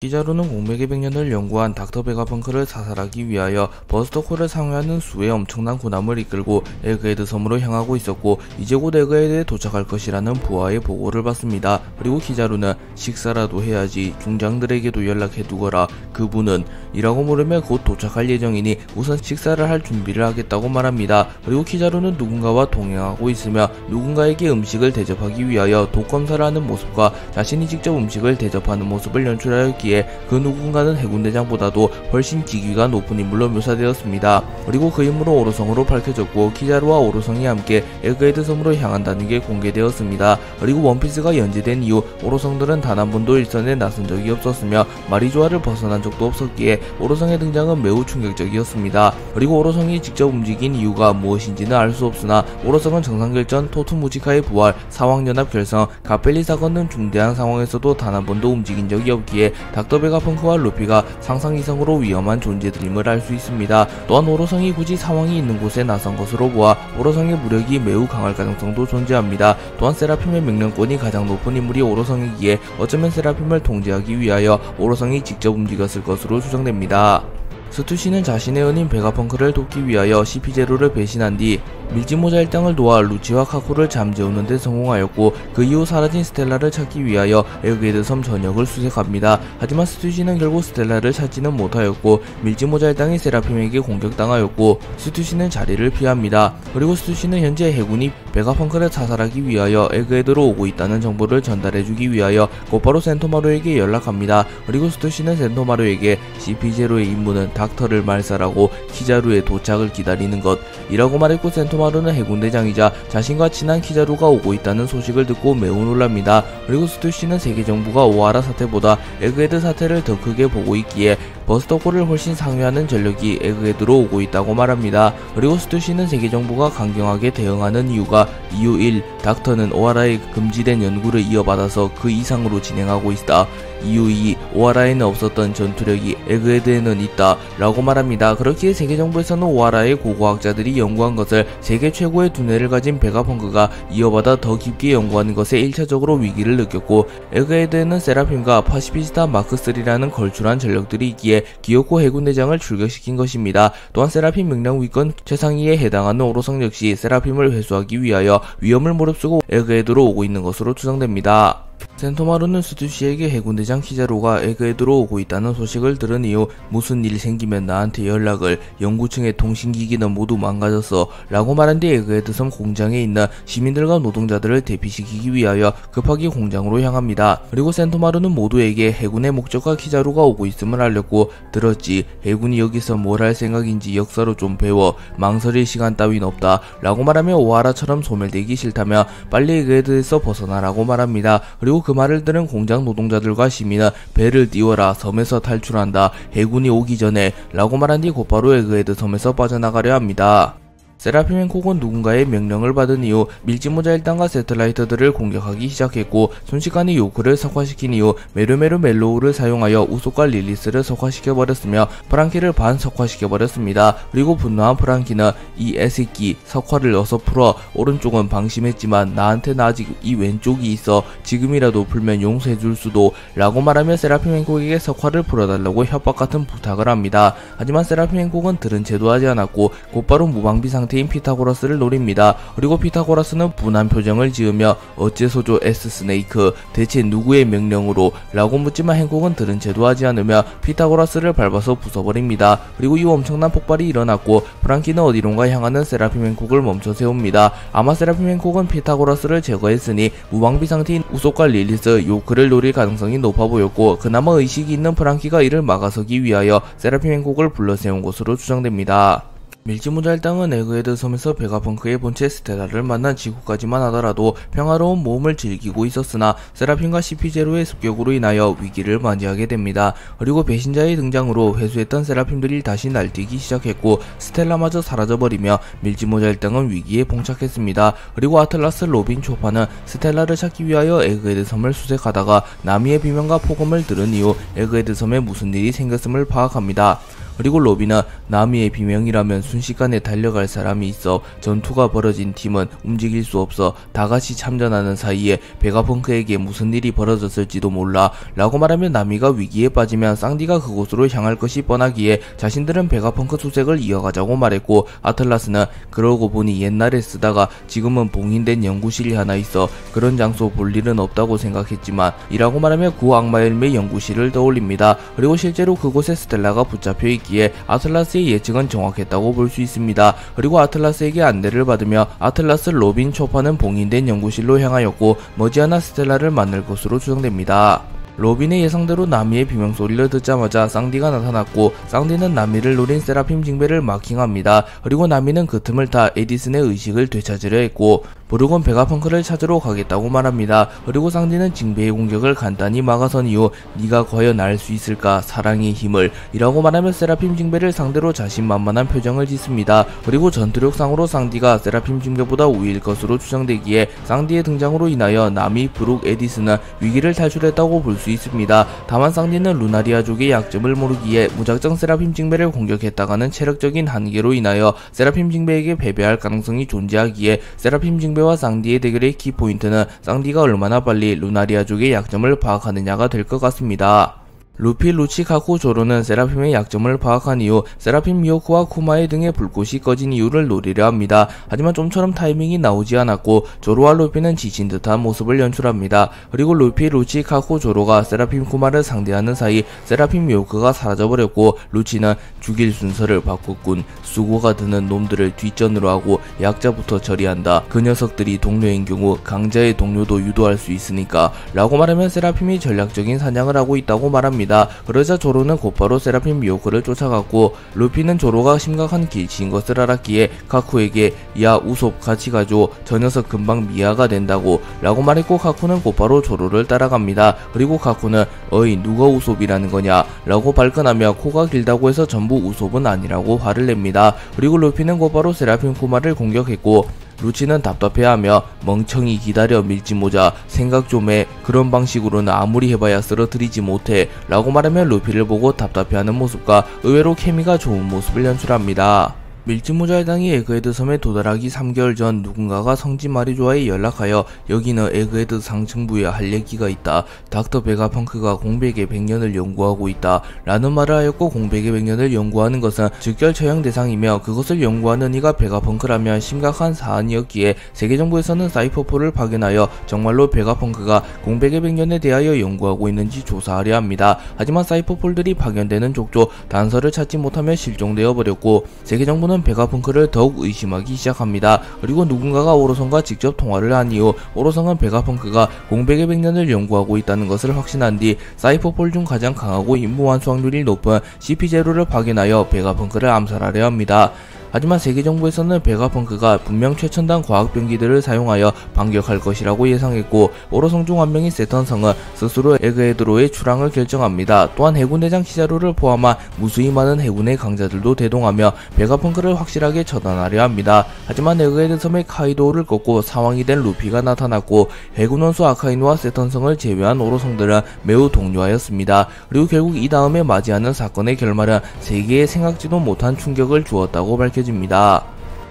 키자루는 공백의 백년을 연구한 닥터 베가펑크를 사살하기 위하여 버스터콜을 상회하는 수의 엄청난 군함을 이끌고 에그헤드 섬으로 향하고 있었고 이제 곧 에그헤드에 도착할 것이라는 부하의 보고를 받습니다. 그리고 키자루는 식사라도 해야지, 중장들에게도 연락해두거라, 그분은? 이라고 물으며 곧 도착할 예정이니 우선 식사를 할 준비를 하겠다고 말합니다. 그리고 키자루는 누군가와 동행하고 있으며 누군가에게 음식을 대접하기 위하여 독검사를 하는 모습과 자신이 직접 음식을 대접하는 모습을 연출하였기에 그 누군가는 해군대장보다도 훨씬 직위가 높은 인물로 묘사되었습니다. 그리고 그 인물은 오로성으로 밝혀졌고 키자루와 오로성이 함께 에그헤드 섬으로 향한다는 게 공개되었습니다. 그리고 원피스가 연재된 이후 오로성들은 단 한 번도 일선에 나선 적이 없었으며 마리조아를 벗어난 적도 없었기에 오로성의 등장은 매우 충격적이었습니다. 그리고 오로성이 직접 움직인 이유가 무엇인지는 알 수 없으나 오로성은 정상결전, 토투무지카의 부활, 사왕연합 결성, 가펠리 사건 등 중대한 상황에서도 단 한 번도 움직인 적이 없기에 닥터 베가펑크와 루피가 상상 이상으로 위험한 존재들임을 알 수 있습니다. 또한 오로성이 굳이 상황이 있는 곳에 나선 것으로 보아 오로성의 무력이 매우 강할 가능성도 존재합니다. 또한 세라핌의 명령권이 가장 높은 인물이 오로성이기에 어쩌면 세라핌을 통제하기 위하여 오로성이 직접 움직였을 것으로 추정됩니다. 스투시는 자신의 은인 베가펑크를 돕기 위하여 CP0를 배신한 뒤 밀짚모자 일당을 도와 루치와 카쿠를 잠재우는 데 성공하였고 그 이후 사라진 스텔라를 찾기 위하여 에그헤드 섬 전역을 수색합니다. 하지만 스투시는 결국 스텔라를 찾지는 못하였고 밀짚모자 일당이 세라핌에게 공격당하였고 스투시는 자리를 피합니다. 그리고 스투시는 현재 해군이 베가펑크를 사살하기 위하여 에그헤드로 오고 있다는 정보를 전달해주기 위하여 곧바로 센토마루에게 연락합니다. 그리고 스투시는 센토마루에게 CP0의 임무는 닥터를 말살하고 키자루의 도착을 기다리는 것이라고 말했고 센토마루는 해군대장이자 자신과 친한 키자루가 오고 있다는 소식을 듣고 매우 놀랍니다. 그리고 스투시는 세계정부가 오하라 사태보다 에그헤드 사태를 더 크게 보고 있기에 버스터콜을 훨씬 상회하는 전력이 에그헤드로 오고 있다고 말합니다. 그리고 스투시는 세계정부가 강경하게 대응하는 이유가 이유 1. 닥터는 오하라의 금지된 연구를 이어받아서 그 이상으로 진행하고 있다. 이유 2. 오하라에는 없었던 전투력이 에그헤드에는 있다 라고 말합니다. 그렇기에 세계정부에서는 오하라의 고고학자들이 연구한 것을 세계 최고의 두뇌를 가진 베가펑크가 이어받아 더 깊게 연구하는 것에 1차적으로 위기를 느꼈고 에그헤드에는 세라핌과 파시피스타 마크3라는 걸출한 전력들이 있기에 기어코 해군대장을 출격시킨 것입니다. 또한 세라핌 명령 위권 최상위에 해당하는 오로성 역시 세라핌을 회수하기 위하여 위험을 무릅쓰고 에그헤드로 오고 있는 것으로 추정됩니다. 센토마루는 스투시에게 해군대장 키자루가 에그헤드로 오고 있다는 소식을 들은 이후 무슨 일 생기면 나한테 연락을, 연구층의 통신기기는 모두 망가졌어 라고 말한 뒤 에그헤드 섬 공장에 있는 시민들과 노동자들을 대피시키기 위하여 급하게 공장으로 향합니다. 그리고 센토마루는 모두에게 해군의 목적과 키자루가 오고 있음을 알렸고 들었지, 해군이 여기서 뭘 할 생각인지 역사로 좀 배워, 망설일 시간 따윈 없다 라고 말하며 오하라처럼 소멸되기 싫다며 빨리 에그헤드에서 벗어나라고 말합니다. 그리고 그 말을 들은 공장 노동자들과 시민은 배를 띄워라, 섬에서 탈출한다, 해군이 오기 전에 라고 말한 뒤 곧바로 에그헤드 섬에서 빠져나가려 합니다. 세라핌 행콕은 누군가의 명령을 받은 이후 밀짚모자 일당과 세틀라이트들을 공격하기 시작했고 순식간에 요크를 석화시킨 이후 메르메르 멜로우를 사용하여 우소과 릴리스를 석화시켜버렸으며 프랑키를 반석화시켜버렸습니다. 그리고 분노한 프랑키는 이 애새끼 석화를 어서 풀어, 오른쪽은 방심했지만 나한테는 아직 이 왼쪽이 있어, 지금이라도 풀면 용서해줄 수도 라고 말하며 세라핌 행콕에게 석화를 풀어달라고 협박같은 부탁을 합니다. 하지만 세라핌 행콕은 들은 채도 하지 않았고 곧바로 무방비 상태인 피타고라스를 노립니다. 그리고 피타고라스는 분한 표정을 지으며 어째서죠 S스네이크, 대체 누구의 명령으로? 라고 묻지만 행콕은 들은 채도 하지 않으며 피타고라스를 밟아서 부숴버립니다. 그리고 이 엄청난 폭발이 일어났고 프랑키는 어디론가 향하는 세라핌 행콕을 멈춰 세웁니다. 아마 세라핌 행콕은 피타고라스를 제거했으니 무방비 상태인 우소과 릴리스, 요크를 노릴 가능성이 높아 보였고 그나마 의식이 있는 프랑키가 이를 막아서기 위하여 세라핌 행콕을 불러세운 것으로 추정됩니다. 밀짚모자 일당은 에그헤드 섬에서 베가펑크의 본체 스텔라를 만난 직후까지만 하더라도 평화로운 모험을 즐기고 있었으나 세라핌과 CP0의 습격으로 인하여 위기를 맞이하게 됩니다. 그리고 배신자의 등장으로 회수했던 세라핌들이 다시 날뛰기 시작했고 스텔라마저 사라져버리며 밀짚모자 일당은 위기에 봉착했습니다. 그리고 아틀라스 로빈 초파는 스텔라를 찾기 위하여 에그헤드 섬을 수색하다가 나미의 비명과 폭음을 들은 이후 에그헤드 섬에 무슨 일이 생겼음을 파악합니다. 그리고 로비는 나미의 비명이라면 순식간에 달려갈 사람이 있어 전투가 벌어진 팀은 움직일 수 없어 다같이 참전하는 사이에 베가펑크에게 무슨 일이 벌어졌을지도 몰라 라고 말하며 나미가 위기에 빠지면 쌍디가 그곳으로 향할 것이 뻔하기에 자신들은 베가펑크 수색을 이어가자고 말했고, 아틀라스는 그러고 보니 옛날에 쓰다가 지금은 봉인된 연구실이 하나 있어 그런 장소 볼 일은 없다고 생각했지만 이라고 말하며 구악마 열매 연구실을 떠올립니다. 그리고 실제로 그곳에 스텔라가 붙잡혀 있기에 아틀라스의 예측은 정확했다고 볼 수 있습니다. 그리고 아틀라스에게 안내를 받으며 아틀라스, 로빈, 초파는 봉인된 연구실로 향하였고 머지않아 스텔라를 만날 것으로 추정됩니다. 로빈의 예상대로 나미의 비명소리를 듣자마자 쌍디가 나타났고, 쌍디는 나미를 노린 세라핌 징배를 마킹합니다. 그리고 나미는 그 틈을 타 에디슨의 의식을 되찾으려 했고, 브룩은 베가펑크를 찾으러 가겠다고 말합니다. 그리고 쌍디는 징배의 공격을 간단히 막아선 이후 네가 과연 알 수 있을까 사랑의 힘을 이라고 말하며 세라핌 징배를 상대로 자신만만한 표정을 짓습니다. 그리고 전투력상으로 쌍디가 세라핌 징배보다 우위일 것으로 추정되기에 쌍디의 등장으로 인하여 나미, 브룩, 에디슨은 위기를 탈출했다고 볼 수 있습니다. 다만 쌍디는 루나리아족의 약점을 모르기에 무작정 세라핌 징배를 공격했다가는 체력적인 한계로 인하여 세라핌 징배에게 패배할 가능성이 존재하기에 세라핌 징배와 쌍디의 대결의 키포인트는 쌍디가 얼마나 빨리 루나리아족의 약점을 파악하느냐가 될 것 같습니다. 루피, 루치, 카쿠, 조로는 세라핌의 약점을 파악한 이후 세라핌, 미호크와 쿠마의 등의 불꽃이 꺼진 이유를 노리려 합니다. 하지만 좀처럼 타이밍이 나오지 않았고 조로와 루피는 지친 듯한 모습을 연출합니다. 그리고 루피, 루치, 카쿠, 조로가 세라핌, 쿠마를 상대하는 사이 세라핌, 미호크가 사라져버렸고 루치는 죽일 순서를 바꿨군. 수고가 드는 놈들을 뒷전으로 하고 약자부터 처리한다. 그 녀석들이 동료인 경우 강자의 동료도 유도할 수 있으니까 라고 말하면 세라핌이 전략적인 사냥을 하고 있다고 말합니다. 그러자 조로는 곧바로 세라핌 미호크를 쫓아갔고, 루피는 조로가 심각한 길치인 것을 알았기에 카쿠에게 야 우솝 같이 가줘, 저 녀석 금방 미아가 된다고 라고 말했고, 카쿠는 곧바로 조로를 따라갑니다. 그리고 카쿠는 어이 누가 우솝이라는 거냐 라고 발끈하며 코가 길다고 해서 전부 우솝은 아니라고 화를 냅니다. 그리고 루피는 곧바로 세라핌 쿠마를 공격했고, 루치는 답답해하며 멍청이 기다려 밀지모자 생각 좀 해, 그런 방식으로는 아무리 해봐야 쓰러뜨리지 못해 라고 말하며 루피를 보고 답답해하는 모습과 의외로 케미가 좋은 모습을 연출합니다. 밀짚모자 해당이 에그헤드 섬에 도달하기 3개월 전 누군가가 성지 마리조아에 연락하여 여기는 에그헤드 상층부에 할 얘기가 있다. 닥터 베가펑크가 공백의 100년을 연구하고 있다 라는 말을 하였고, 공백의 100년을 연구하는 것은 즉결 처형 대상이며 그것을 연구하는 이가 베가펑크라면 심각한 사안이었기에 세계정부에서는 사이퍼폴을 파견하여 정말로 베가펑크가 공백의 100년에 대하여 연구하고 있는지 조사하려 합니다. 하지만 사이퍼폴들이 파견되는 족족 단서를 찾지 못하며 실종되어 버렸고, 세계정부는 베가펑크를 더욱 의심하기 시작합니다. 그리고 누군가가 오로성과 직접 통화를 한 이후 오로성은 베가펑크가 공백의 100년을 연구하고 있다는 것을 확신한 뒤 사이퍼폴 중 가장 강하고 임무 완수 확률이 높은 CP0를 파견하여 베가펑크를 암살하려 합니다. 하지만 세계정부에서는 베가펑크가 분명 최첨단 과학병기들을 사용하여 반격할 것이라고 예상했고, 오로성 중 한 명인 세턴성은 스스로 에그헤드로의 출항을 결정합니다. 또한 해군대장 키자루를 포함한 무수히 많은 해군의 강자들도 대동하며 베가펑크를 확실하게 처단하려 합니다. 하지만 에그헤드 섬의 카이도우를 꺾고 사왕이 된 루피가 나타났고, 해군 원수 아카이누와 세턴성을 제외한 오로성들은 매우 동요하였습니다. 그리고 결국 이 다음에 맞이하는 사건의 결말은 세계에 생각지도 못한 충격을 주었다고 밝혔습니다.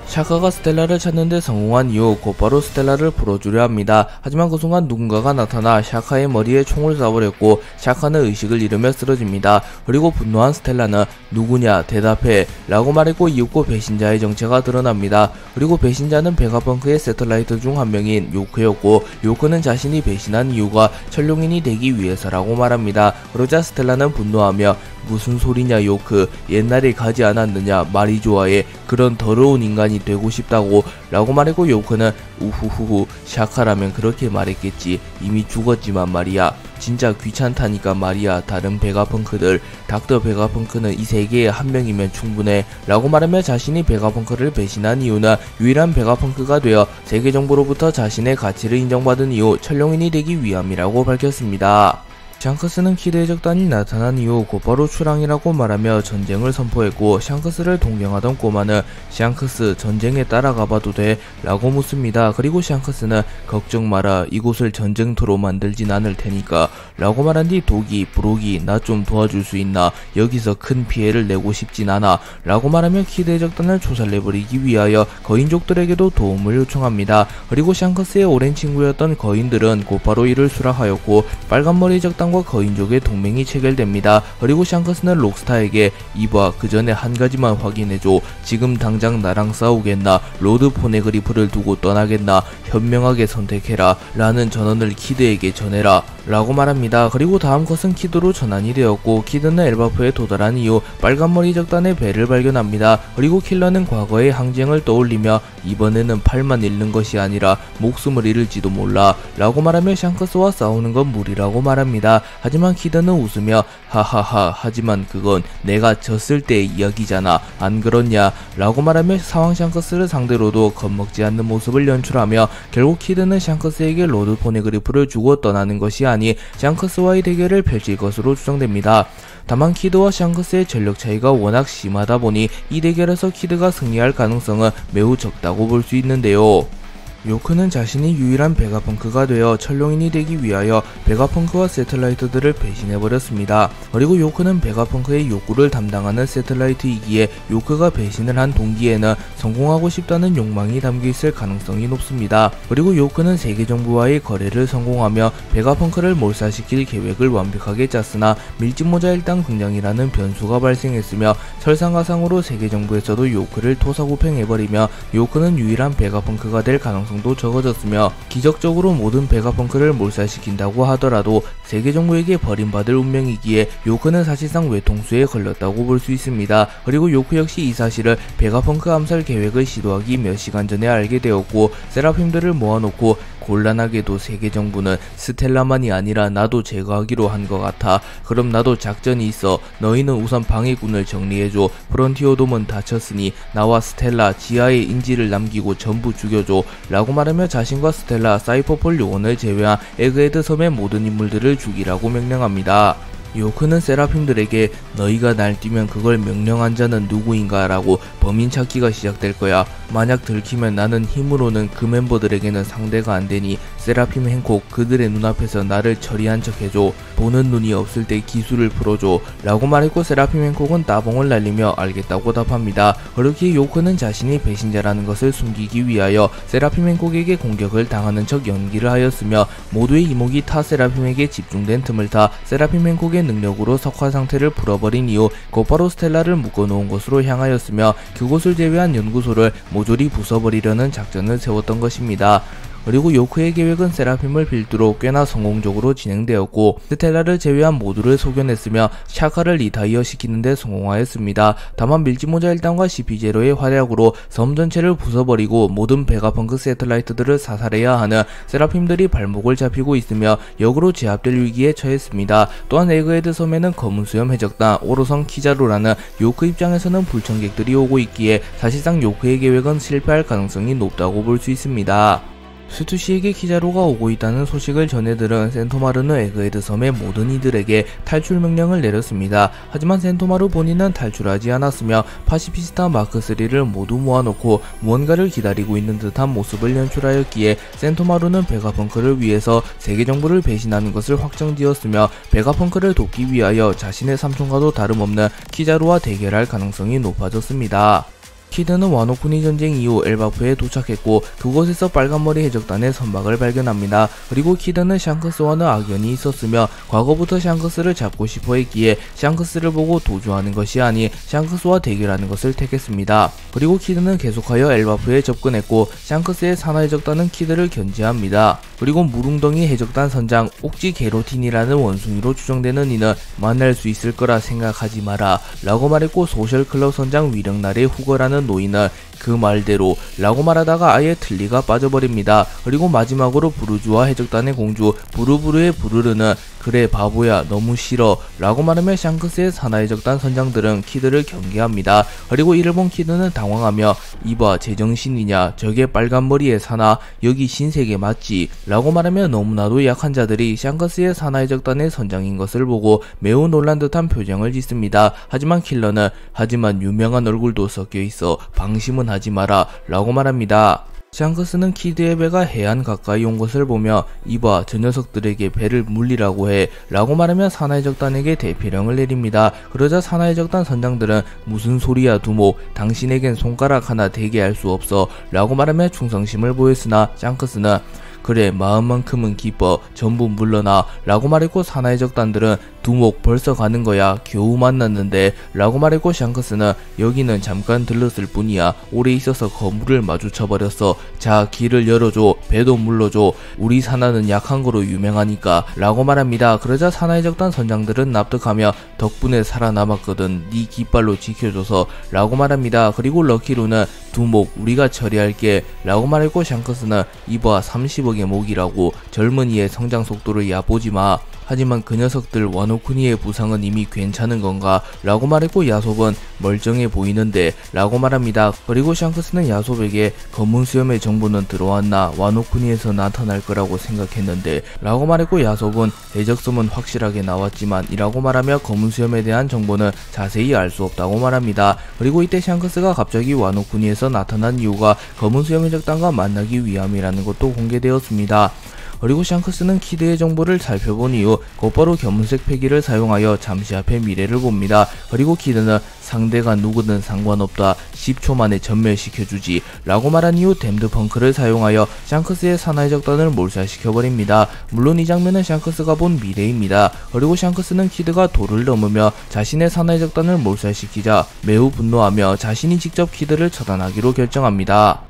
샤카가 스텔라를 찾는데 성공한 이후 곧바로 스텔라를 풀어주려 합니다. 하지만 그 순간 누군가가 나타나 샤카의 머리에 총을 쏴버렸고 샤카는 의식을 잃으며 쓰러집니다. 그리고 분노한 스텔라는 누구냐 대답해 라고 말했고, 이윽고 배신자의 정체가 드러납니다. 그리고 배신자는 베가펑크의 새틀라이트 중 한 명인 요크였고, 요크는 자신이 배신한 이유가 천룡인이 되기 위해서라고 말합니다. 그러자 스텔라는 분노하며 무슨 소리냐 요크, 옛날에 가지 않았느냐 마리조아에, 그런 더러운 인간이 되고 싶다고 라고 말했고, 요크는 우후후후 샤카라면 그렇게 말했겠지, 이미 죽었지만 말이야, 진짜 귀찮다니까 말이야 다른 베가펑크들, 닥터 베가펑크는 이 세계에 한 명이면 충분해 라고 말하며 자신이 베가펑크를 배신한 이유는 유일한 베가펑크가 되어 세계정부로부터 자신의 가치를 인정받은 이후 천룡인이 되기 위함이라고 밝혔습니다. 샹크스는 키드 해적단이 나타난 이후 곧바로 출항이라고 말하며 전쟁을 선포했고, 샹크스를 동경하던 꼬마는 샹크스, 전쟁에 따라가봐도 돼? 라고 묻습니다. 그리고 샹크스는 걱정 마라, 이곳을 전쟁터로 만들진 않을 테니까 라고 말한 뒤 도기, 브록이 나 좀 도와줄 수 있나? 여기서 큰 피해를 내고 싶진 않아 라고 말하며 키드 해적단을 초살내버리기 위하여 거인족들에게도 도움을 요청합니다. 그리고 샹크스의 오랜 친구였던 거인들은 곧바로 이를 수락하였고, 빨간머리 해적단 과 거인족의 동맹이 체결됩니다. 그리고 샹크스는 록스타에게 이봐, 그 전에 한 가지만 확인해줘. 지금 당장 나랑 싸우겠나? 로드 포네그리프를 두고 떠나겠나? 현명하게 선택해라 라는 전언을 키드에게 전해라 라고 말합니다. 그리고 다음 컷은 키드로 전환이 되었고, 키드는 엘바프에 도달한 이후 빨간머리 적단의 배를 발견합니다. 그리고 킬러는 과거의 항쟁을 떠올리며 이번에는 팔만 잃는 것이 아니라 목숨을 잃을지도 몰라 라고 말하며 샹크스와 싸우는 건 무리라고 말합니다. 하지만 키드는 웃으며 하하하, 하지만 그건 내가 졌을 때의 이야기잖아, 안 그렇냐? 라고 말하며 상황 샹크스를 상대로도 겁먹지 않는 모습을 연출하며, 결국 키드는 샹크스에게 로드 포네그리프를 주고 떠나는 것이 아닌 샹크스와의 대결을 펼칠 것으로 추정됩니다. 다만 키드와 샹크스의 전력 차이가 워낙 심하다 보니 이 대결에서 키드가 승리할 가능성은 매우 적다고 볼 수 있는데요. 요크는 자신이 유일한 베가펑크가 되어 천룡인이 되기 위하여 베가펑크와 세틀라이트들을 배신해버렸습니다. 그리고 요크는 베가펑크의 욕구를 담당하는 세틀라이트이기에 요크가 배신을 한 동기에는 성공하고 싶다는 욕망이 담겨있을 가능성이 높습니다. 그리고 요크는 세계정부와의 거래를 성공하며 베가펑크를 몰살시킬 계획을 완벽하게 짰으나 밀짚모자 일당 등장이라는 변수가 발생했으며, 설상가상으로 세계정부에서도 요크를 토사구팽해버리며 요크는 유일한 베가펑크가 될 가능성도 적어졌으며, 기적적으로 모든 베가펑크를 몰살시킨다고 하더라도 세계정부에게 버림받을 운명이기에 요크는 사실상 외통수에 걸렸다고 볼 수 있습니다. 그리고 요크 역시 이 사실을 베가펑크 암살 계획을 시도하기 몇 시간 전에 알게 되었고, 세라핌들을 모아놓고 곤란하게도 세계정부는 스텔라만이 아니라 나도 제거하기로 한 것 같아. 그럼 나도 작전이 있어. 너희는 우선 방해군을 정리해줘. 프론티오돔은 다쳤으니 나와 스텔라 지하에 인지를 남기고 전부 죽여줘 라고 말하며 자신과 스텔라, 사이퍼폴 요원을 제외한 에그헤드 섬의 모든 인물들을 죽이라고 명령합니다. 요크는 세라핌들에게 너희가 날뛰면 그걸 명령한 자는 누구인가 라고 범인 찾기가 시작될 거야. 만약 들키면 나는 힘으로는 그 멤버들에게는 상대가 안되니 세라핌 행콕, 그들의 눈앞에서 나를 처리한 척 해줘. 보는 눈이 없을 때 기술을 풀어줘 라고 말했고, 세라핌 행콕은 따봉을 날리며 알겠다고 답합니다. 그렇기에 요크는 자신이 배신자라는 것을 숨기기 위하여 세라핌 행콕에게 공격을 당하는 척 연기를 하였으며, 모두의 이목이 타 세라핌에게 집중된 틈을 타 세라핌 행콕의 능력으로 석화 상태를 풀어버린 이후 곧바로 스텔라를 묶어놓은 곳으로 향하였으며, 그곳을 제외한 연구소를 모조리 부숴버리려는 작전을 세웠던 것입니다. 그리고 요크의 계획은 세라핌을 필두로 꽤나 성공적으로 진행되었고, 스텔라를 제외한 모두를 속여냈으며 샤카를 리타이어 시키는데 성공하였습니다. 다만 밀짚모자 일당과 CP0의 활약으로 섬 전체를 부숴버리고 모든 베가펑크 세틀라이트들을 사살해야 하는 세라핌들이 발목을 잡히고 있으며 역으로 제압될 위기에 처했습니다. 또한 에그헤드 섬에는 검은 수염 해적단 오로성 키자루라는 요크 입장에서는 불청객들이 오고 있기에 사실상 요크의 계획은 실패할 가능성이 높다고 볼 수 있습니다. 스투시에게 키자루가 오고 있다는 소식을 전해들은 센토마르는 에그헤드 섬의 모든 이들에게 탈출 명령을 내렸습니다. 하지만 센토마르 본인은 탈출하지 않았으며 파시피스타 마크3를 모두 모아놓고 무언가를 기다리고 있는 듯한 모습을 연출하였기에 센토마르는 베가펑크를 위해서 세계정부를 배신하는 것을 확정지었으며, 베가펑크를 돕기 위하여 자신의 삼촌과도 다름없는 키자루와 대결할 가능성이 높아졌습니다. 키드는 와노쿠니 전쟁 이후 엘바프에 도착했고, 그곳에서 빨간머리 해적단의 선박을 발견합니다. 그리고 키드는 샹크스와는 악연이 있었으며 과거부터 샹크스를 잡고 싶어 했기에 샹크스를 보고 도주하는 것이 아닌 샹크스와 대결하는 것을 택했습니다. 그리고 키드는 계속하여 엘바프에 접근했고, 샹크스의 산화 해적단은 키드를 견제합니다. 그리고 무릉덩이 해적단 선장 옥지 게로틴이라는 원숭이로 추정되는 이는 만날 수 있을 거라 생각하지 마라 라고 말했고, 소셜클럽 선장 위령날의 후거라는 노인은 그 말대로 라고 말하다가 아예 틀니가 빠져버립니다. 그리고 마지막으로 부르주아 해적단의 공주 부르부르의 부르르는 그래 바보야 너무 싫어 라고 말하며 샹크스의 사나해적단 선장들은 키드를 경계합니다. 그리고 이를 본 키드는 당황하며 이봐 제정신이냐 저게 빨간머리의 사나 여기 신세계 맞지 라고 말하며 너무나도 약한 자들이 샹크스의 사나해적단의 선장인 것을 보고 매우 놀란 듯한 표정을 짓습니다. 하지만 킬러는 하지만 유명한 얼굴도 섞여있어 방심은 하지 마라 라고 말합니다. 샹크스는 키드의 배가 해안 가까이 온 것을 보며 이봐 저 녀석들에게 배를 물리라고 해 라고 말하며 사나해적단에게 대피령을 내립니다. 그러자 사나해적단 선장들은 무슨 소리야 두목 당신에겐 손가락 하나 대게 할 수 없어 라고 말하며 충성심을 보였으나 샹크스는 그래 마음만큼은 기뻐 전부 물러나 라고 말했고 사나해적단들은 두목 벌써 가는 거야 겨우 만났는데 라고 말했고 샹크스는 여기는 잠깐 들렀을 뿐이야 오래 있어서 거물을 마주쳐버렸어 자 길을 열어줘 배도 물러줘 우리 사나는 약한 거로 유명하니까 라고 말합니다. 그러자 사나해적단 선장들은 납득하며 덕분에 살아남았거든 네 깃발로 지켜줘서 라고 말합니다. 그리고 럭키루는 두목 우리가 처리할게 라고 말했고 샹크스는 이봐 30억의 목이라고 젊은이의 성장 속도를 얕보지마 하지만 그 녀석들 와노쿠니의 부상은 이미 괜찮은 건가? 라고 말했고 야솝은 멀쩡해 보이는데 라고 말합니다. 그리고 샹크스는 야솝에게 검은 수염의 정보는 들어왔나? 와노쿠니에서 나타날 거라고 생각했는데 라고 말했고 야솝은 해적섬은 확실하게 나왔지만 이라고 말하며 검은 수염에 대한 정보는 자세히 알 수 없다고 말합니다. 그리고 이때 샹크스가 갑자기 와노쿠니에서 나타난 이유가 검은 수염 해적단과 만나기 위함이라는 것도 공개되었습니다. 그리고 샹크스는 키드의 정보를 살펴본 이후 곧바로 검은색 패기를 사용하여 잠시 앞의 미래를 봅니다. 그리고 키드는 상대가 누구든 상관없다 10초 만에 전멸시켜주지 라고 말한 이후 댐드 펑크를 사용하여 샹크스의 사나해적단을 몰살시켜버립니다. 물론 이 장면은 샹크스가 본 미래입니다. 그리고 샹크스는 키드가 도를 넘으며 자신의 사나해적단을 몰살시키자 매우 분노하며 자신이 직접 키드를 처단하기로 결정합니다.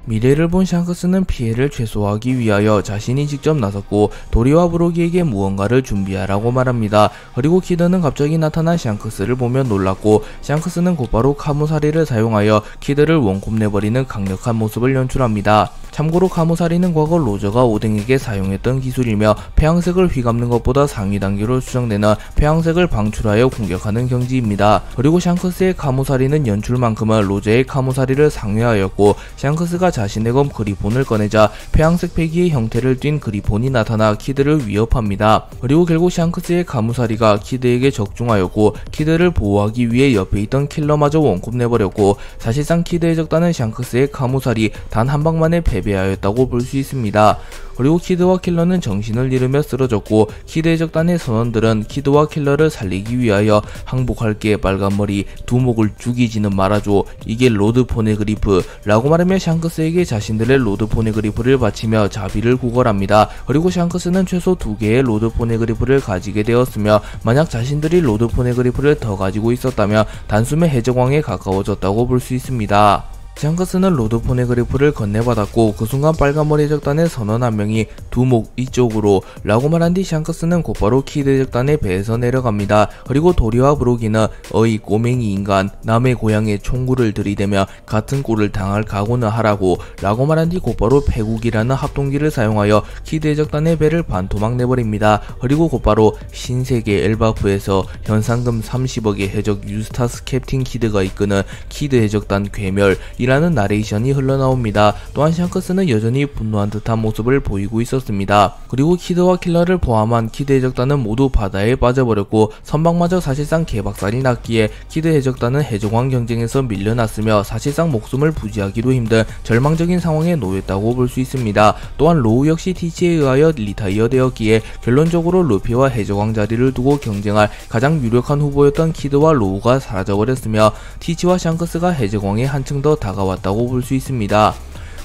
미래를 본 샹크스는 피해를 최소화하기 위하여 자신이 직접 나섰고 도리와 브로기에게 무언가를 준비하라고 말합니다. 그리고 키드는 갑자기 나타난 샹크스를 보며 놀랐고 샹크스는 곧바로 카무사리를 사용하여 키드를 원콤 내버리는 강력한 모습을 연출합니다. 참고로 카무사리는 과거 로저가 오뎅에게 사용했던 기술이며 폐왕색을 휘감는 것보다 상위 단계로 추정되는 폐왕색을 방출하여 공격하는 경지입니다. 그리고 샹크스의 카무사리는 연출만큼은 로저의 카무사리를 상회하였고 샹크스가 자신의 검 그리폰을 꺼내자 폐왕색 패기의 형태를 띈 그리폰이 나타나 키드를 위협합니다. 그리고 결국 샹크스의 카무사리가 키드에게 적중하였고 키드를 보호하기 위해 옆에 있던 킬러마저 원콤 내버렸고 사실상 키드의 적단은 샹크스의 카무사리 단 한 방만에 패배하였다고 볼 수 있습니다. 그리고 키드와 킬러는 정신을 잃으며 쓰러졌고 키드의 적단의 선원들은 키드와 킬러를 살리기 위하여 항복할게 빨간머리 두목을 죽이지는 말아줘 이게 로드 포네그리프 라고 말하며 샹크스에게 자신들의 로드 포네그리프를 바치며 자비를 구걸합니다. 그리고 샹크스는 최소 2개의 로드 포네그리프를 가지게 되었으며 만약 자신들이 로드 포네그리프를 더 가지고 있었다면 단숨에 해적왕에 가까워졌다고 볼 수 있습니다. 샹크스는 로드 포네그리프를 건네받았고 그 순간 빨간머리 적단의 선원 한 명이 두목 이쪽으로 라고 말한 뒤 샹크스는 곧바로 키드 적단의 배에서 내려갑니다. 그리고 도리와 브로기는 어이 꼬맹이 인간 남의 고향에 총구를 들이대며 같은 꼴을 당할 각오는 하라고 라고 말한 뒤 곧바로 패국이라는 합동기를 사용하여 키드 적단의 배를 반토막 내버립니다. 그리고 곧바로 신세계 엘바프에서 현상금 30억의 해적 유스타스 캡틴 키드가 이끄는 키드 해적단 괴멸 이라는 나레이션이 흘러나옵니다. 또한 샹크스는 여전히 분노한 듯한 모습을 보이고 있었습니다. 그리고 키드와 킬러를 포함한 키드 해적단은 모두 바다에 빠져버렸고 선박마저 사실상 개박살이 났기에 키드 해적단은 해적왕 경쟁에서 밀려났으며 사실상 목숨을 부지하기도 힘든 절망적인 상황에 놓였다고 볼 수 있습니다. 또한 로우 역시 티치에 의하여 리타이어 되었기에 결론적으로 루피와 해적왕 자리를 두고 경쟁할 가장 유력한 후보였던 키드와 로우가 사라져버렸으며 티치와 샹크스가 해적왕에 한층 더 다가왔다고 볼 수 있습니다.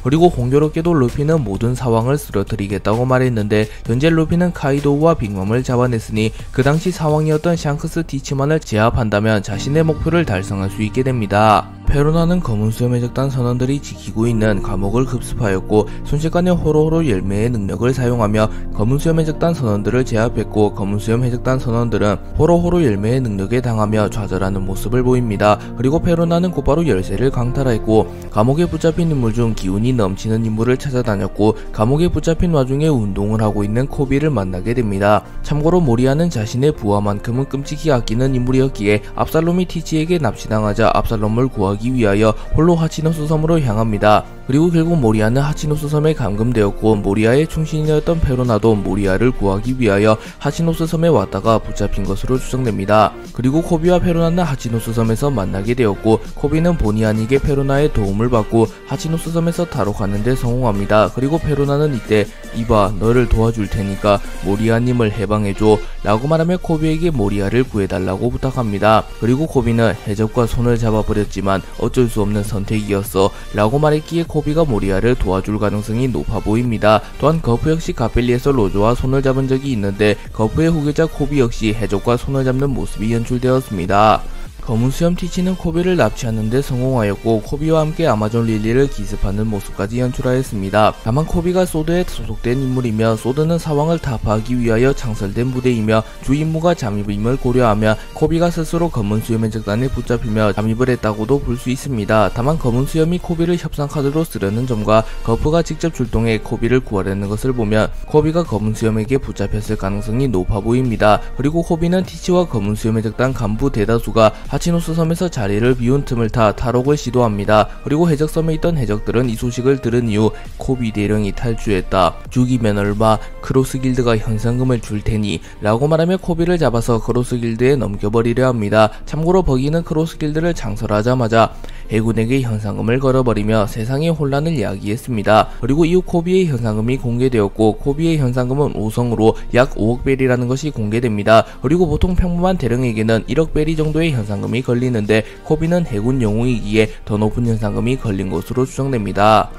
그리고 공교롭게도 루피는 모든 사왕을 쓰러뜨리겠다고 말했는데 현재 루피는 카이도우와 빅맘을 잡아냈으니 그 당시 사왕이었던 샹크스 티치만을 제압한다면 자신의 목표를 달성할 수 있게 됩니다. 페로나는 검은 수염 해적단 선원들이 지키고 있는 감옥을 급습하였고 순식간에 호로호로 열매의 능력을 사용하며 검은 수염 해적단 선원들을 제압했고 검은 수염 해적단 선원들은 호로호로 열매의 능력에 당하며 좌절하는 모습을 보입니다. 그리고 페로나는 곧바로 열쇠를 강탈하였고 감옥에 붙잡힌 인물 중 기운이 넘치는 인물을 찾아다녔고 감옥에 붙잡힌 와중에 운동을 하고 있는 코비를 만나게 됩니다. 참고로 모리아는 자신의 부하만큼은 끔찍히 아끼는 인물이었기에 압살롬이 티치에게 납치당하자 압살롬을 구하기 위하여 홀로 하치노스 섬으로 향합니다. 그리고 결국 모리아는 하치노스 섬에 감금되었고 모리아의 충신이었던 페로나도 모리아를 구하기 위하여 하치노스 섬에 왔다가 붙잡힌 것으로 추정됩니다. 그리고 코비와 페로나는 하치노스 섬에서 만나게 되었고 코비는 본의 아니게 페로나의 도움을 받고 하치노스 섬에서 탈옥하는 데 성공합니다. 그리고 페로나는 이때 이봐 너를 도와줄 테니까 모리아님을 해방해줘 라고 말하며 코비에게 모리아를 구해달라고 부탁합니다. 그리고 코비는 해적과 손을 잡아버렸지만 어쩔 수 없는 선택이었어 라고 말했기에 코비가 모리아를 도와줄 가능성이 높아 보입니다. 또한 거프 역시 가벨리에서 로조와 손을 잡은 적이 있는데 거프의 후계자 코비 역시 해적과 손을 잡는 모습이 연출되었습니다. 검은 수염 티치는 코비를 납치하는데 성공하였고 코비와 함께 아마존 릴리를 기습하는 모습까지 연출하였습니다. 다만 코비가 소드에 소속된 인물이며 소드는 사왕을 타파하기 위하여 창설된 부대이며 주 임무가 잠입임을 고려하며 코비가 스스로 검은 수염 해적단에 붙잡히며 잠입을 했다고도 볼 수 있습니다. 다만 검은 수염이 코비를 협상 카드로 쓰려는 점과 거프가 직접 출동해 코비를 구하려는 것을 보면 코비가 검은 수염에게 붙잡혔을 가능성이 높아 보입니다. 그리고 코비는 티치와 검은 수염 해적단 간부 대다수가 하치노스 섬에서 자리를 비운 틈을 타 탈옥을 시도합니다. 그리고 해적섬에 있던 해적들은 이 소식을 들은 이후 코비 대령이 탈주했다. 죽이면 얼마 크로스 길드가 현상금을 줄 테니 라고 말하며 코비를 잡아서 크로스 길드에 넘겨버리려 합니다. 참고로 버기는 크로스 길드를 창설하자마자 해군에게 현상금을 걸어버리며 세상의 혼란을 야기했습니다. 그리고 이후 코비의 현상금이 공개되었고 코비의 현상금은 5성으로 약 5억 벨이라는 것이 공개됩니다. 그리고 보통 평범한 대령에게는 1억 벨이 정도의 현상금이 걸리는데 코비는 해군 영웅이기에 더 높은 현상금이 걸린 것으로 추정됩니다.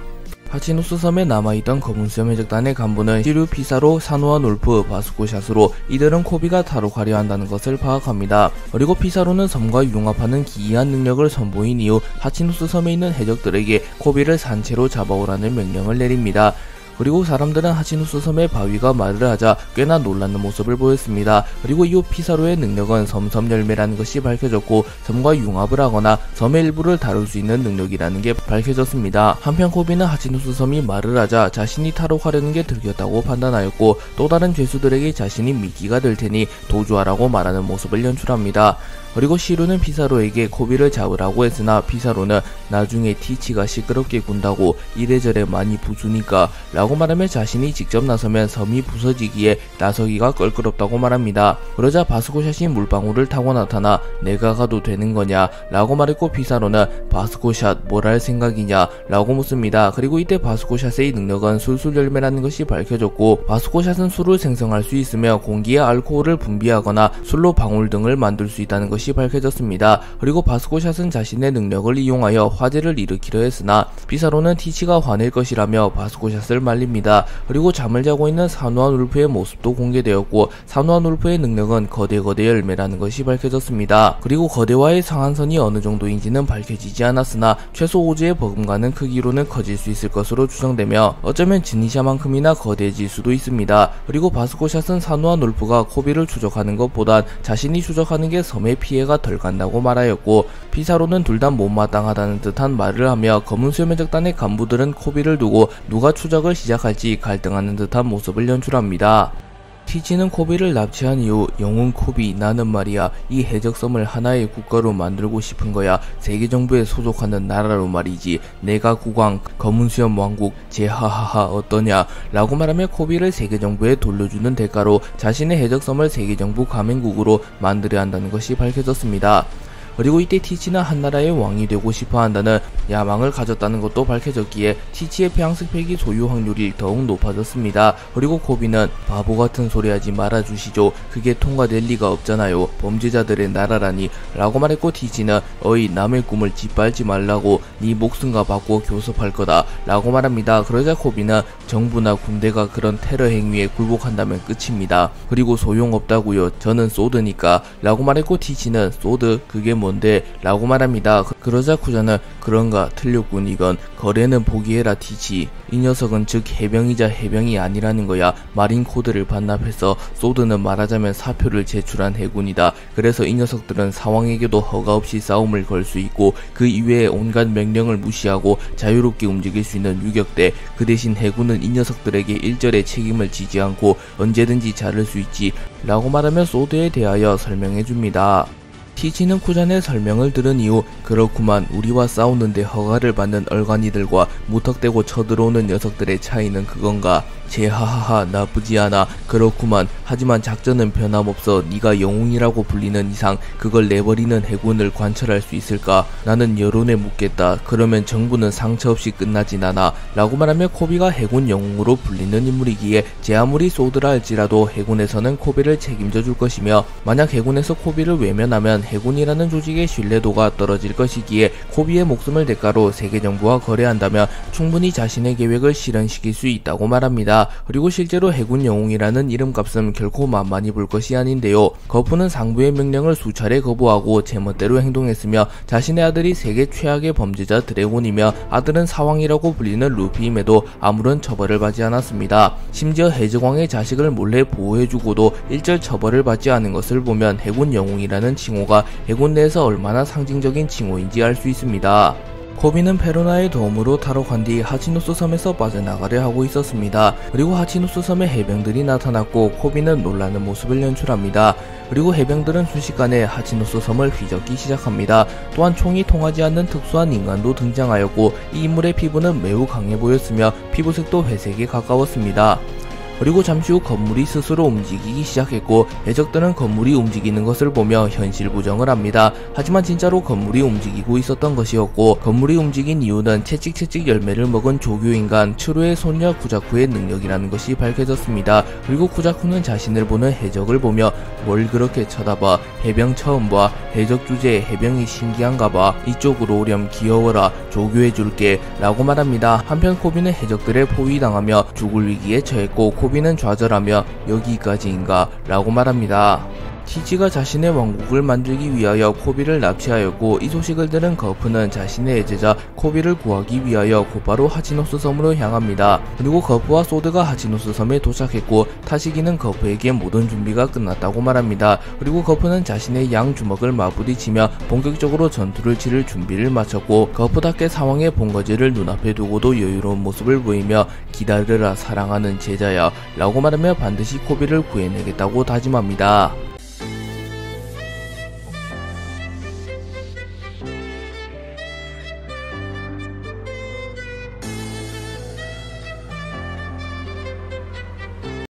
하치노스 섬에 남아있던 검은 수염 해적단의 간부는 시류 피사로, 사노아 놀프, 바스코샷으로 이들은 코비가 탈옥하려 한다는 것을 파악합니다. 그리고 피사로는 섬과 융합하는 기이한 능력을 선보인 이후 하치노스 섬에 있는 해적들에게 코비를 산채로 잡아오라는 명령을 내립니다. 그리고 사람들은 하치노스 섬의 바위가 말을 하자 꽤나 놀라는 모습을 보였습니다. 그리고 이후 피사로의 능력은 섬섬 열매라는 것이 밝혀졌고 섬과 융합을 하거나 섬의 일부를 다룰 수 있는 능력이라는 게 밝혀졌습니다. 한편 코비는 하치노스 섬이 말을 하자 자신이 탈옥하려는 게 들켰다고 판단하였고 또 다른 죄수들에게 자신이 미끼가 될 테니 도주하라고 말하는 모습을 연출합니다. 그리고 시루는 피사로에게 코비를 잡으라고 했으나 피사로는 나중에 티치가 시끄럽게 군다고 이래저래 많이 부수니까 라고 말하며 자신이 직접 나서면 섬이 부서지기에 나서기가 껄끄럽다고 말합니다. 그러자 바스코샷이 물방울을 타고 나타나 내가 가도 되는 거냐 라고 말했고 피사로는 바스코샷 뭘 할 생각이냐 라고 묻습니다. 그리고 이때 바스코샷의 능력은 술술 열매라는 것이 밝혀졌고 바스코샷은 술을 생성할 수 있으며 공기에 알코올을 분비하거나 술로 방울 등을 만들 수 있다는 것이 밝혀졌습니다. 그리고 바스코샷은 자신의 능력을 이용하여 화재를 일으키려 했으나 피사로는 티치가 화낼 것이라며 바스코샷을 말립니다. 그리고 잠을 자고 있는 사누아 놀프의 모습도 공개되었고 사누아 놀프의 능력은 거대 열매라는 것이 밝혀졌습니다. 그리고 거대와의 상한선이 어느 정도인지는 밝혀지지 않았으나 최소 오즈의 버금가는 크기로는 커질 수 있을 것으로 추정되며 어쩌면 지니샤만큼이나 거대해질 수도 있습니다. 그리고 바스코샷은 사누아 놀프가 코비를 추적하는 것보단 자신이 추적하는 게 섬의 피해가 덜 간다고 말하였고 피사로는 둘 다 못마땅하다는 듯한 말을 하며 검은 수염 해적단의 간부들은 코비를 두고 누가 추적을 시작할지 갈등하는 듯한 모습을 연출합니다. 티치는 코비를 납치한 이후 영웅 코비 나는 말이야 이 해적섬을 하나의 국가로 만들고 싶은 거야. 세계정부에 소속하는 나라로 말이지. 내가 국왕 검은수염 왕국 제하하하 어떠냐 라고 말하며 코비를 세계정부에 돌려주는 대가로 자신의 해적섬을 세계정부 가맹국으로 만들어야 한다는 것이 밝혀졌습니다. 그리고 이때 티치는 한나라의 왕이 되고 싶어 한다는 야망을 가졌다는 것도 밝혀졌기에 티치의 폐양스펙이 소유 확률이 더욱 높아졌습니다. 그리고 코비는 바보 같은 소리 하지 말아주시죠. 그게 통과될 리가 없잖아요. 범죄자들의 나라라니 라고 말했고 티치는 어이 남의 꿈을 짓밟지 말라고 네 목숨과 받고 교섭할 거다 라고 말합니다. 그러자 코비는 정부나 군대가 그런 테러 행위에 굴복한다면 끝입니다. 그리고 소용없다고요. 저는 소드니까 라고 말했고 티치는 소드 그게 뭔데? 라고 말합니다. 그러자 쿠자는 그런가 틀렸군 이건. 거래는 포기해라 티치. 이 녀석은 즉 해병이자 해병이 아니라는 거야. 마린 코드를 반납해서 소드는 말하자면 사표를 제출한 해군이다. 그래서 이 녀석들은 사왕에게도 허가 없이 싸움을 걸 수 있고 그 이외에 온갖 명령을 무시하고 자유롭게 움직일 수 있는 유격대. 그 대신 해군은 이 녀석들에게 일절의 책임을 지지 않고 언제든지 자를 수 있지. 라고 말하며 소드에 대하여 설명해줍니다. 티치는 쿠잔의 설명을 들은 이후 그렇구만 우리와 싸우는데 허가를 받는 얼간이들과 무턱대고 쳐들어오는 녀석들의 차이는 그건가. 제하하하 나쁘지 않아. 그렇구만. 하지만 작전은 변함없어 네가 영웅이라고 불리는 이상 그걸 내버리는 해군을 관철할 수 있을까? 나는 여론에 묻겠다. 그러면 정부는 상처 없이 끝나진 않아. 라고 말하며 코비가 해군 영웅으로 불리는 인물이기에 제 아무리 소드라 할지라도 해군에서는 코비를 책임져 줄 것이며 만약 해군에서 코비를 외면하면 해군이라는 조직의 신뢰도가 떨어질 것이기에 코비의 목숨을 대가로 세계정부와 거래한다면 충분히 자신의 계획을 실현시킬 수 있다고 말합니다. 그리고 실제로 해군 영웅이라는 이름값은 결코 만만히 볼 것이 아닌데요. 거푸는 상부의 명령을 수차례 거부하고 제멋대로 행동했으며 자신의 아들이 세계 최악의 범죄자 드래곤이며 아들은 사왕이라고 불리는 루피임에도 아무런 처벌을 받지 않았습니다. 심지어 해적왕의 자식을 몰래 보호해주고도 일절 처벌을 받지 않은 것을 보면 해군 영웅이라는 칭호가 해군 내에서 얼마나 상징적인 칭호인지 알 수 있습니다. 코비는 페로나의 도움으로 탈옥한 뒤 하치노스 섬에서 빠져나가려 하고 있었습니다. 그리고 하치노스 섬에 해병들이 나타났고 코비는 놀라는 모습을 연출합니다. 그리고 해병들은 순식간에 하치노스 섬을 휘젓기 시작합니다. 또한 총이 통하지 않는 특수한 인간도 등장하였고 이 인물의 피부는 매우 강해 보였으며 피부색도 회색에 가까웠습니다. 그리고 잠시 후 건물이 스스로 움직이기 시작했고 해적들은 건물이 움직이는 것을 보며 현실 부정을 합니다. 하지만 진짜로 건물이 움직이고 있었던 것이었고 건물이 움직인 이유는 채찍채찍 열매를 먹은 조교인간 추루의 손녀 쿠자쿠의 능력이라는 것이 밝혀졌습니다. 그리고 쿠자쿠는 자신을 보는 해적을 보며 뭘 그렇게 쳐다봐. 해병 처음 봐. 해적 주제에 해병이 신기한가 봐. 이쪽으로 오렴 귀여워라. 조교해줄게. 라고 말합니다. 한편 코비는 해적들에 포위당하며 죽을 위기에 처했고 코비는 좌절하며 여기까지인가? 라고 말합니다. 티치가 자신의 왕국을 만들기 위하여 코비를 납치하였고 이 소식을 들은 거프는 자신의 애제자 코비를 구하기 위하여 곧바로 하치노스 섬으로 향합니다. 그리고 거프와 소드가 하치노스 섬에 도착했고 타시기는 거프에게 모든 준비가 끝났다고 말합니다. 그리고 거프는 자신의 양 주먹을 맞부딪히며 본격적으로 전투를 치를 준비를 마쳤고 거프답게 사왕의 본거지를 눈앞에 두고도 여유로운 모습을 보이며 기다려라 사랑하는 제자야 라고 말하며 반드시 코비를 구해내겠다고 다짐합니다.